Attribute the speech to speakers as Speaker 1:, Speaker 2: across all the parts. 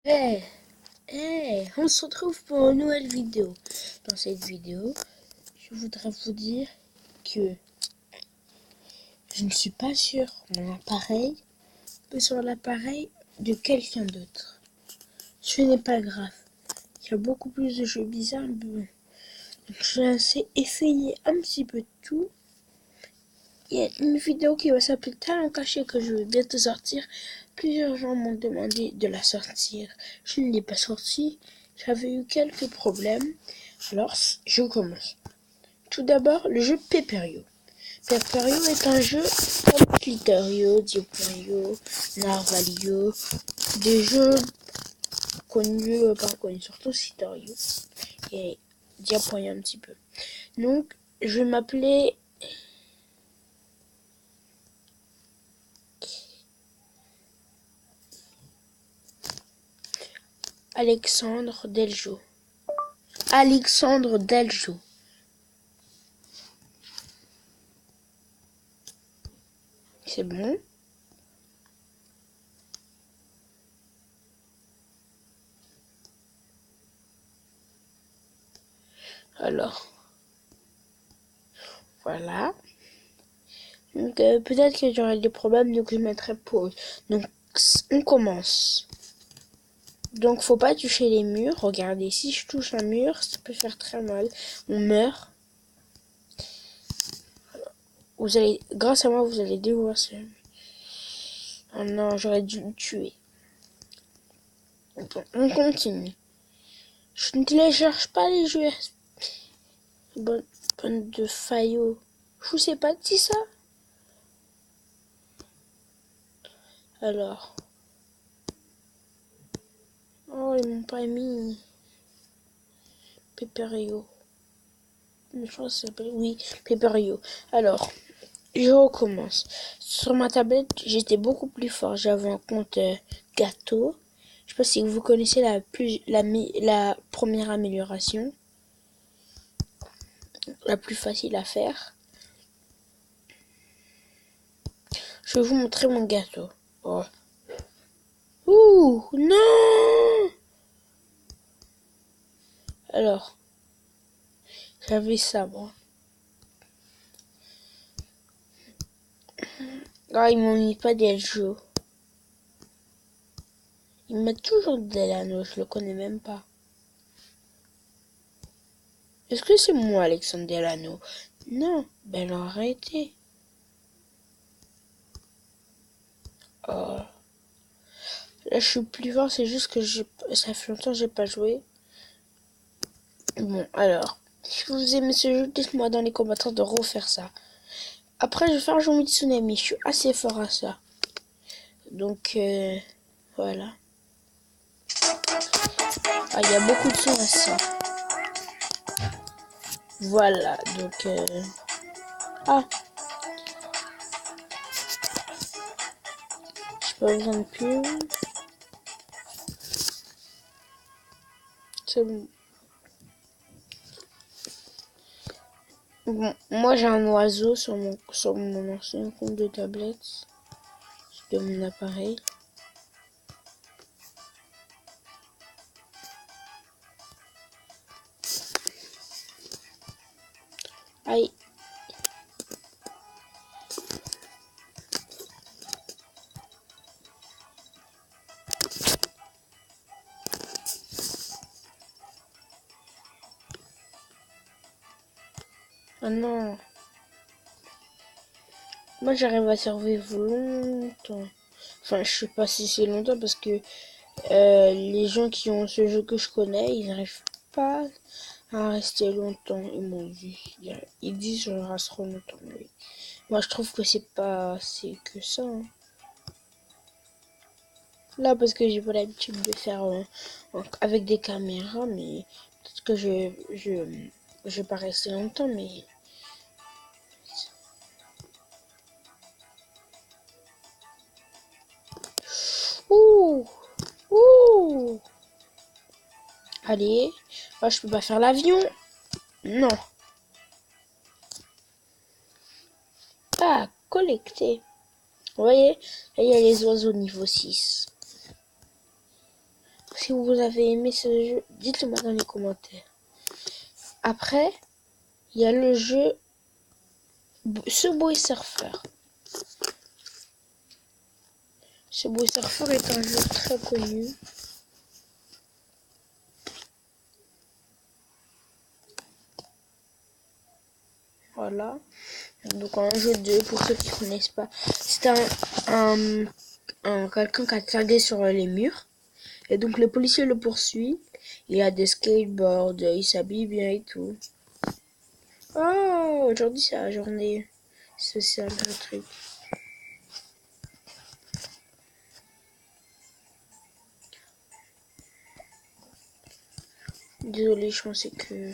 Speaker 1: Hey, on se retrouve pour une nouvelle vidéo. Dans cette vidéo, je voudrais vous dire que je ne suis pas sur mon appareil, mais sur l'appareil de quelqu'un d'autre. Ce n'est pas grave. Il y a beaucoup plus de jeux bizarres. Mais bon. Donc, je vais essayer un petit peu de tout. Il y a une vidéo qui va s'appeler Talent caché que je vais bientôt sortir. Plusieurs gens m'ont demandé de la sortir. Je ne l'ai pas sortie. J'avais eu quelques problèmes. Alors, je commence. Tout d'abord, le jeu Paper.io. Paper.io est un jeu comme Clitter.io, Dio.io, Narval.io, des jeux connus, pas connus, surtout Sitter.io et Dia.io un petit peu. Donc, je vais m'appeler Alexandre Deljo. Alexandre Deljo. C'est bon. Alors, voilà. Donc, peut-être que j'aurai des problèmes, donc je mettrai pause. Donc, on commence. Donc, faut pas toucher les murs. Regardez, si je touche un mur, ça peut faire très mal. On meurt. Vous allez, grâce à moi, vous allez dévoir ça. Oh non, j'aurais dû le tuer. Bon, on continue. Je ne télécharge pas les jeux. Bonne de faillots. Je vous ai pas dit ça. Alors. Oh, ils m'ont pas mis Paper.io. Je crois que ça s'appelle. Oui, Paper.io. Alors, je recommence. Sur ma tablette, j'étais beaucoup plus fort. J'avais un compte gâteau. Je sais pas si vous connaissez la première amélioration. La plus facile à faire. Je vais vous montrer mon gâteau. Oh. Ouh, non! Alors, j'avais ça, moi. Ah, ils m'ont mis pas des jeux. Ils mettent toujours Delano, je le connais même pas. Est-ce que c'est moi, Alexandre Delano? Non, ben alors arrêtez. Oh. Là, je suis plus fort, c'est juste que ça fait longtemps que j'ai pas joué. Bon, alors, si vous aimez ce jeu, dites-moi dans les commentaires de refaire ça. Après, je vais faire Jean Tsunami, je suis assez fort à ça. Donc, voilà. Ah, il y a beaucoup de sons aussi. Voilà, donc... Ah, j'ai pas besoin de pub. C'est bon. Bon, moi j'ai un oiseau sur mon ancien compte de tablette de mon appareil. Aïe. Ah non. Moi j'arrive à survivre longtemps. Enfin, je sais pas si c'est longtemps parce que les gens qui ont ce jeu que je connais, ils n'arrivent pas à rester longtemps. Ils m'ont dit. Ils disent que je resterai longtemps. Mais moi je trouve que c'est pas assez que ça. Hein. Là, parce que j'ai pas l'habitude de faire avec des caméras, mais peut-être que je vais pas rester longtemps, mais... Ouh! Ouh! Allez. Oh, je peux pas faire l'avion. Non. Ah, collecter. Vous voyez, là, il y a les oiseaux niveau 6. Si vous avez aimé ce jeu, dites-le moi dans les commentaires. Après, il y a le jeu Subway Surfer. Subway Surfer est un jeu très connu. Voilà. Donc un jeu de, pour ceux qui ne connaissent pas, c'est un quelqu'un qui a tagué sur les murs. Et donc le policier le poursuit. Il a des skateboards, il s'habille bien et tout. Oh, aujourd'hui c'est la journée spéciale, le truc. Désolé, je pensais que...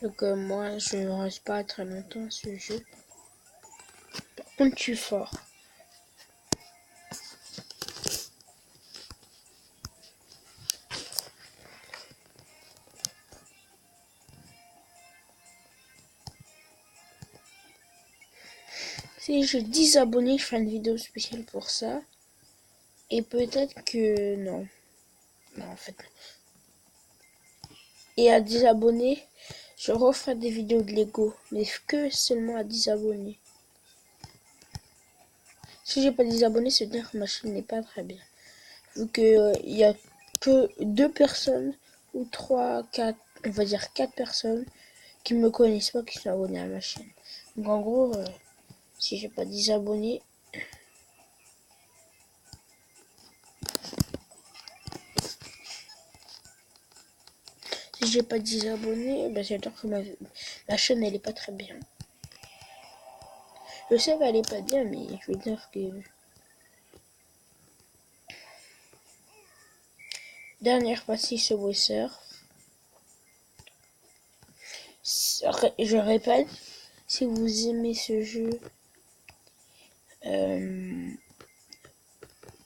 Speaker 1: Donc moi, je ne reste pas très longtemps à ce jeu. Par contre, je suis fort. Si j'ai 10 abonnés, je ferai une vidéo spéciale pour ça. Et peut-être que... Non. Non, en fait, non. Et à 10 abonnés, je referai des vidéos de Lego. Mais que seulement à 10 abonnés. Si j'ai pas 10 abonnés, c'est dire que ma chaîne n'est pas très bien. Vu que il y a que 2 personnes, ou 3, 4, on va dire 4 personnes, qui me connaissent pas, qui sont abonnés à ma chaîne. Donc en gros, si j'ai pas 10 abonnés, ben c'est-à-dire que ma chaîne elle est pas très bien. Je sais qu'elle est pas bien, mais je veux dire que... Dernière partie Subway Surf. Je répète, si vous aimez ce jeu,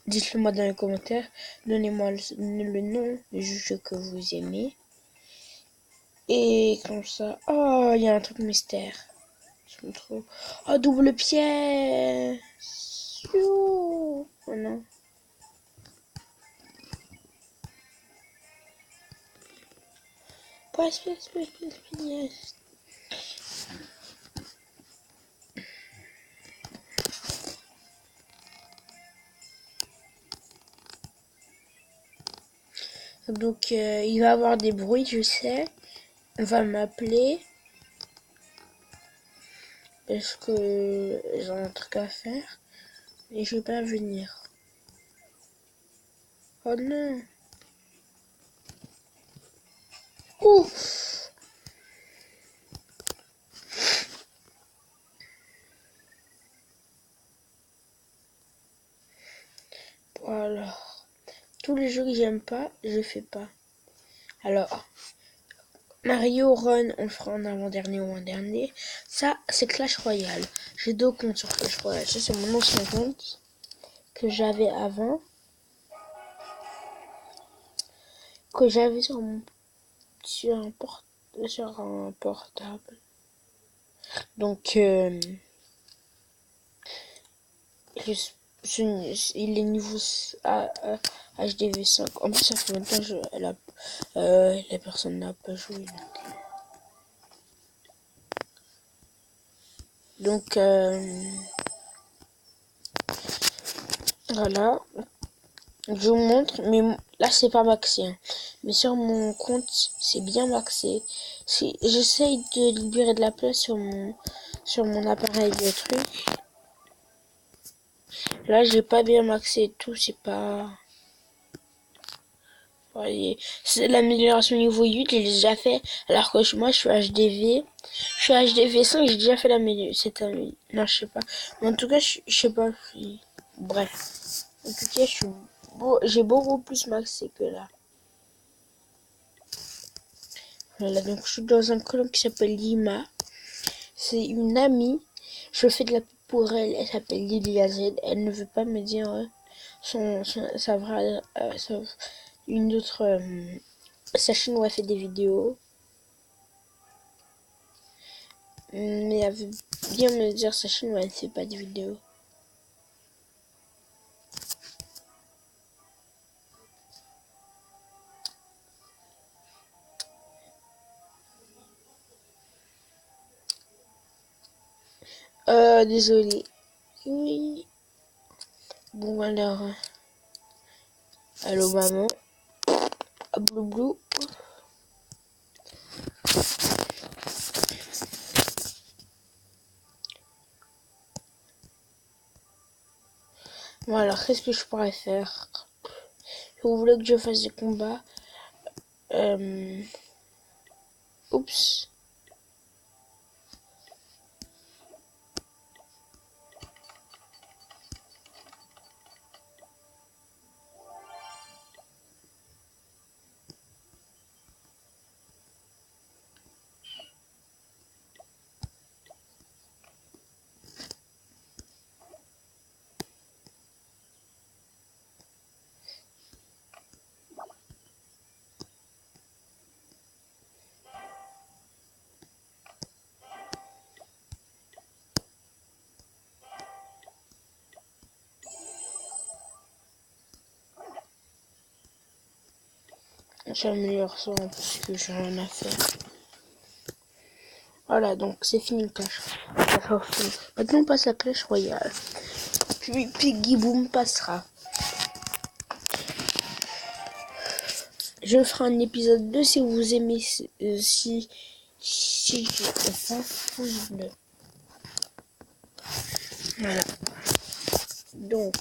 Speaker 1: dites-le moi dans les commentaires. Donnez-moi le nom du jeu que vous aimez. Et comme ça... Oh, il y a un truc mystère. Je me trouve... Oh, double pièce. Oh non. Pièce. Donc, il va y avoir des bruits, je sais. On va m'appeler. Parce que j'ai un truc à faire. Et je vais pas venir. Oh non. Ouf. Voilà. Tous les jeux que j'aime pas, je fais pas. Alors, Mario Run, on le fera en avant-dernier ou en dernier. Ça, c'est Clash Royale. J'ai 2 comptes sur Clash Royale. Ça, c'est mon ancien compte que j'avais avant. Que j'avais sur un portable. Donc, il est niveau HDV5. En plus, ça fait longtemps que la personne n'a pas joué. Donc voilà. Je vous montre, mais là c'est pas maxé. Hein. Mais sur mon compte, c'est bien maxé. Si j'essaye de libérer de la place sur mon appareil de truc. Là, j'ai pas bien maxé et tout, c'est pas... Voyez, c'est l'amélioration niveau 8, je l'ai déjà fait, alors que moi je suis HDV. Je suis HDV 5, j'ai déjà fait l'amélioration. Non, je sais pas. Mais en tout cas, je sais pas. Bref. En tout cas, j'ai beaucoup plus maxé que là. Voilà, donc je suis dans un colloque qui s'appelle Lima. C'est une amie. Je fais de la pub pour elle. Elle s'appelle Lilia Z. Elle ne veut pas me dire sa vraie... une autre... sa chaîne où elle fait des vidéos. Mais elle veut bien me dire sa chaîne où elle fait pas de vidéos. Désolé. Oui. Bon alors. Allô maman. Ah, blou. Bon alors qu'est-ce que je pourrais faire? Vous voulez que je fasse des combats? Oups. J'améliore ça parce que j'ai rien à faire. Voilà, donc c'est fini Clash. Maintenant on passe à Clash Royale. Puis Piggy Boom passera. Je ferai un épisode 2 si vous aimez si j'ai un pouce bleu. Voilà. Donc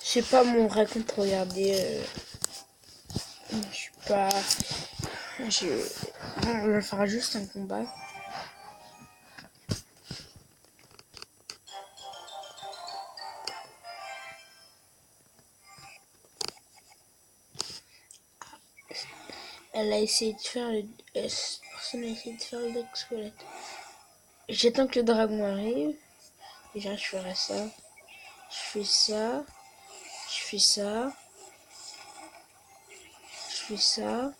Speaker 1: c'est pas mon vrai compte, regardez. Je suis pas. On fera juste un combat. Elle a essayé de faire le. Personne a essayé de faire le deck squelette. J'attends que le dragon arrive. Déjà, je ferai ça. Je fais ça. Je fais ça. Je fais ça.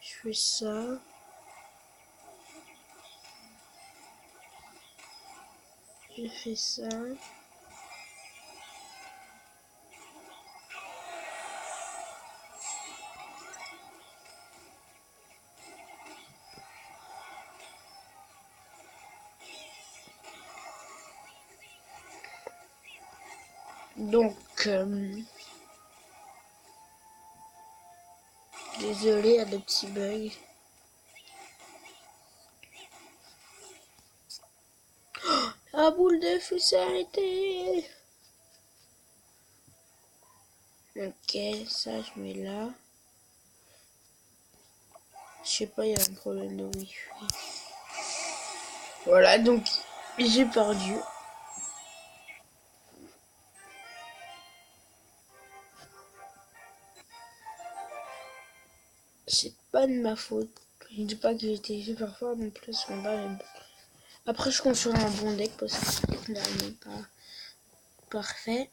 Speaker 1: Je fais ça. Je fais ça. Donc, désolé, il y a des petits bugs. La boule de feu s'est arrêtée. Ok, ça je mets là. Je sais pas, il y a un problème de wifi. Voilà, donc j'ai perdu. C'est pas de ma faute. Je dis pas que j'ai été super fort non plus ce combat, mais bon. Après, je compte sur un bon deck parce que c'est finalement pas parfait.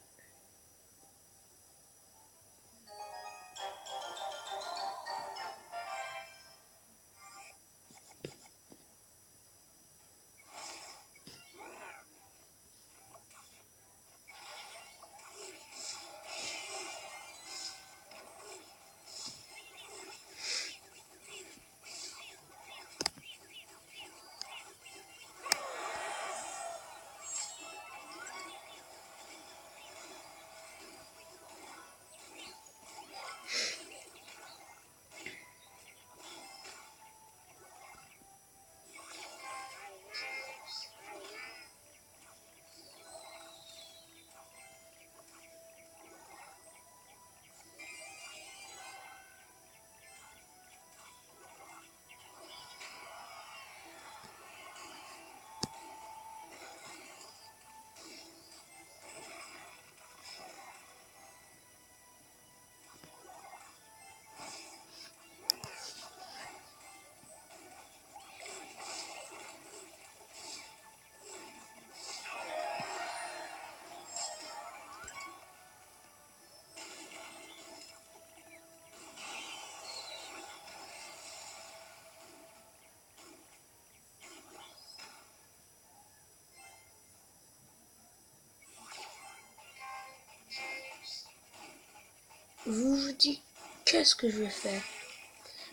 Speaker 1: vous vous dites, qu'est-ce que je vais faire?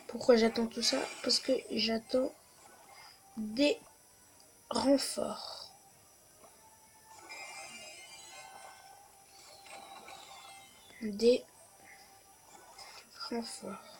Speaker 1: Pourquoi j'attends tout ça? Parce que j'attends des renforts. Des renforts.